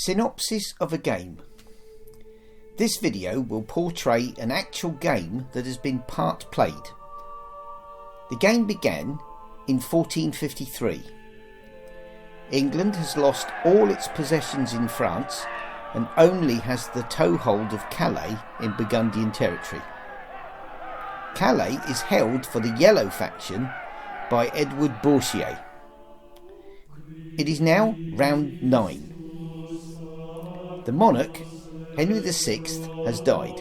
Synopsis of a game. This video will portray an actual game that has been part played. The game began in 1453. England has lost all its possessions in France and only has the toehold of Calais in Burgundian territory. Calais is held for the Yellow faction by Edward Bourchier. It is now round 9. The monarch, Henry VI, has died.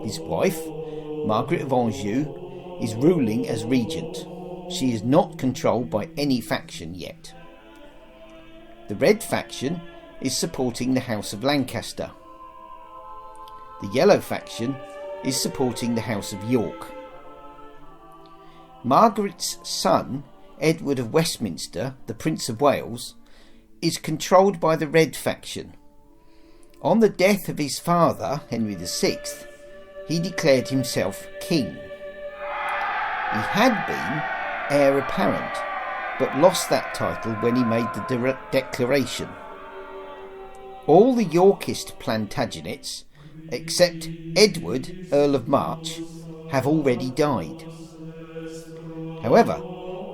His wife, Margaret of Anjou, is ruling as regent. She is not controlled by any faction yet. The Red faction is supporting the House of Lancaster. The Yellow faction is supporting the House of York. Margaret's son, Edward of Westminster, the Prince of Wales, is controlled by the Red faction. On the death of his father, Henry VI, he declared himself king. He had been Heir Apparent, but lost that title when he made the declaration. All the Yorkist Plantaganets, except Edward, Earl of March, have already died. However,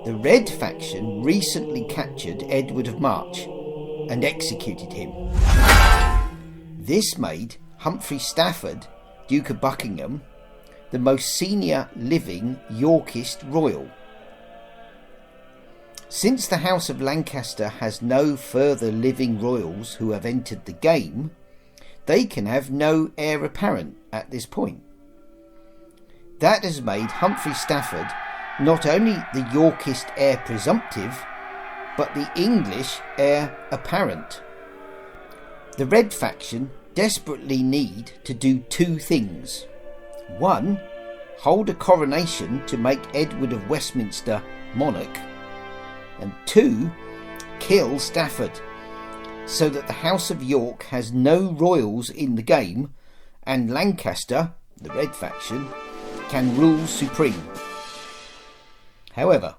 the Red faction recently captured Edward of March and executed him. This made Humphrey Stafford, Duke of Buckingham, the most senior living Yorkist royal. Since the House of Lancaster has no further living royals who have entered the game, they can have no heir apparent at this point. That has made Humphrey Stafford not only the Yorkist heir presumptive, but the English heir apparent. The Red faction desperately need to do two things. One, hold a coronation to make Edward of Westminster monarch, and two, kill Stafford, so that the House of York has no royals in the game and Lancaster, the Red faction, can rule supreme. However,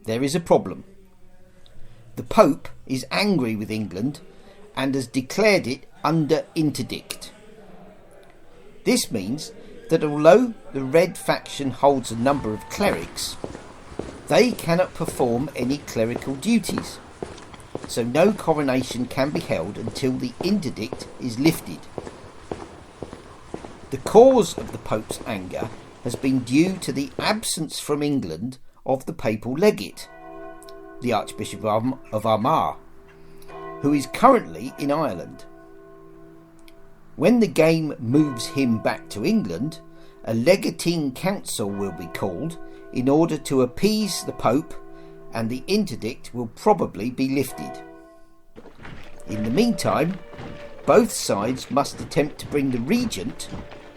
there is a problem. The Pope is angry with England and has declared it under interdict. This means that although the Red faction holds a number of clerics, they cannot perform any clerical duties, so no coronation can be held until the interdict is lifted. The cause of the Pope's anger has been due to the absence from England of the papal legate, the Archbishop of Armagh, who is currently in Ireland. When the game moves him back to England, a legatine council will be called in order to appease the Pope, and the interdict will probably be lifted. In the meantime, both sides must attempt to bring the Regent,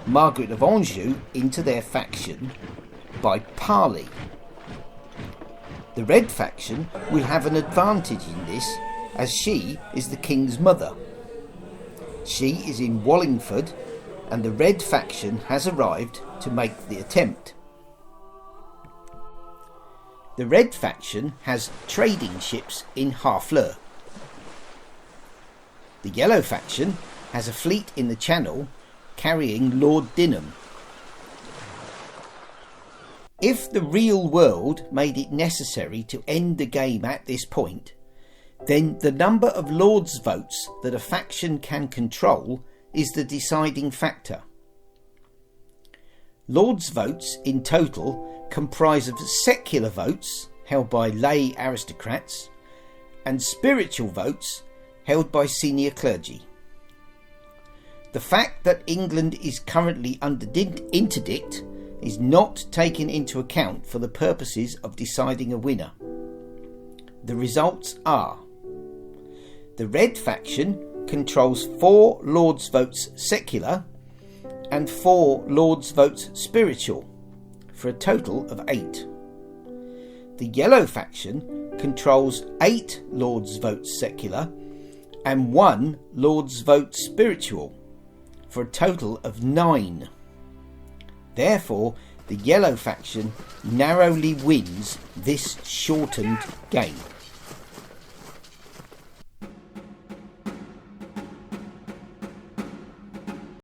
Margaret of Anjou, into their faction by parley. The Red faction will have an advantage in this, as she is the King's mother. She is in Wallingford, and the Red faction has arrived to make the attempt. The Red faction has trading ships in Harfleur. The Yellow faction has a fleet in the Channel carrying Lord Dinham. If the real world made it necessary to end the game at this point, then the number of Lord's votes that a faction can control is the deciding factor. Lord's votes in total comprise of secular votes held by lay aristocrats and spiritual votes held by senior clergy. The fact that England is currently under interdict is not taken into account for the purposes of deciding a winner. The results are: the Red faction controls 4 Lord's votes secular and 4 Lord's votes spiritual, for a total of 8. The Yellow faction controls 8 Lord's votes secular and 1 Lord's vote spiritual, for a total of 9. Therefore, the Yellow faction narrowly wins this shortened game.